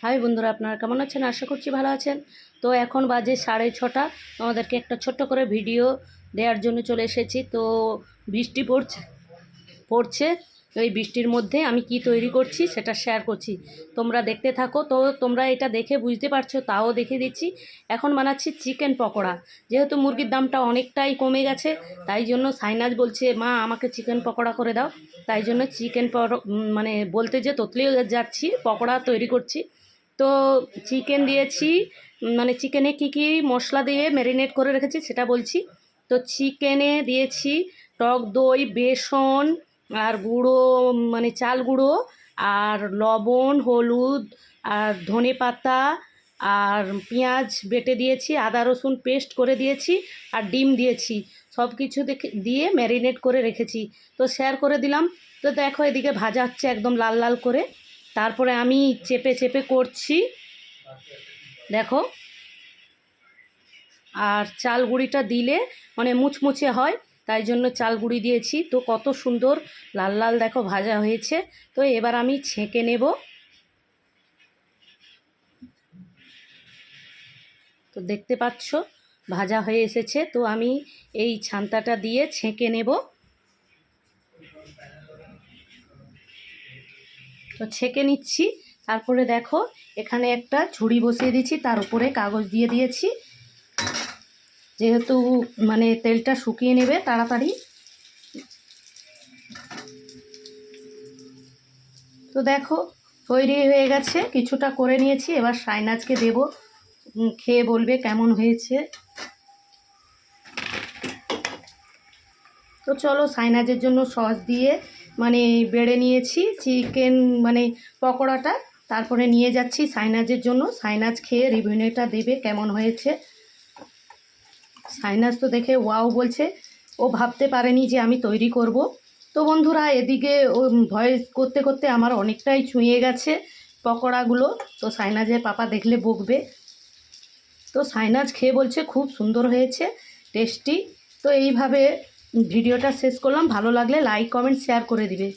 High বন্ধুরা, আপনারা কেমন আছেন? আশা করছি ভালো আছেন। তো এখন বাজে 6:30। আমাদেরকে একটা ছোট্ট করে ভিডিও দেওয়ার জন্য চলে এসেছি। তো বৃষ্টি পড়ছে। এই বৃষ্টির মধ্যে আমি কি তৈরি করছি সেটা শেয়ার করছি, তোমরা দেখতে থাকো। তো তোমরা এটা দেখে বুঝতে পারছো, তাও দেখে দিচ্ছি। এখন বানাচ্ছি চিকেন পকোড়া। যেহেতু মুরগির দামটা অনেকটাই কমে গেছে, তাই জন্য সাইনাজ বলছে, মা আমাকে চিকেন পকোড়া করে দাও। তাই জন্য মানে বলতে যে ততলিয়ে যাচ্ছি, পকোড়া তৈরি করছি। তো চিকেন দিয়েছি, মানে চিকেনে কি কি মশলা দিয়ে ম্যারিনেট করে রেখেছি সেটা বলছি। তো চিকেনে দিয়েছি টক দই, বেসন আর গুঁড়ো, মানে চাল গুঁড়ো, আর লবণ, হলুদ, আর ধনে পাতা, আর পেঁয়াজ বেটে দিয়েছি, আদা রসুন পেস্ট করে দিয়েছি, আর ডিম দিয়েছি। সব কিছু দিয়ে ম্যারিনেট করে রেখেছি। তো শেয়ার করে দিলাম। তো দেখো এদিকে ভাজা হচ্ছে একদম লাল লাল করে। তারপরে আমি চেপে চেপে করছি, দেখো। আর চাল গুঁড়িটা দিলে মানে মুচমুচে হয়, তাই জন্য চাল গুঁড়ি দিয়েছি। তো কত সুন্দর লাল লাল দেখো ভাজা হয়েছে। তো এবার আমি ছেঁকে নেব। তো দেখতে পাচ্ছ ভাজা হয়ে এসেছে। তো আমি এই ছান্তাটা দিয়ে ছেঁকে নেব। তো ছেঁকে নিচ্ছি। তারপরে দেখো এখানে একটা ঝুড়ি বসিয়ে দিয়েছি, তার উপরে কাগজ দিয়ে দিয়েছি, যেহেতু মানে তেলটা শুকিয়ে নেবে তাড়াতাড়ি। তো দেখো তৈরি হয়ে গেছে, কিছুটা করে নিয়েছি। এবার সাইনাজকে দেব, খেয়ে বলবে কেমন হয়েছে। তো চলো, সাইনাজের জন্য সস দিয়ে মানে বেড়ে নিয়েছি চিকেন মানে পকোড়াটা। তারপরে নিয়ে যাচ্ছি সাইনাজের জন্য। সাইনাজ খেয়ে রিভিউটা দেবে কেমন হয়েছে। সাইনাজ তো দেখে ওয়াও বলছে, ও ভাবতে পারেনি যে আমি তৈরি করব। তো বন্ধুরা, এদিকে ও ভয়েস করতে করতে আমার অনেকটাই ছুঁয়ে গেছে পকোড়াগুলো। তো সাইনাজের পাপা দেখলে বকবে। তো সাইনাজ খেয়ে বলছে খুব সুন্দর হয়েছে, টেস্টি। তো এইভাবে ভিডিওটা শেষ করলাম। ভালো লাগলে লাইক, কমেন্ট, শেয়ার করে দিবে।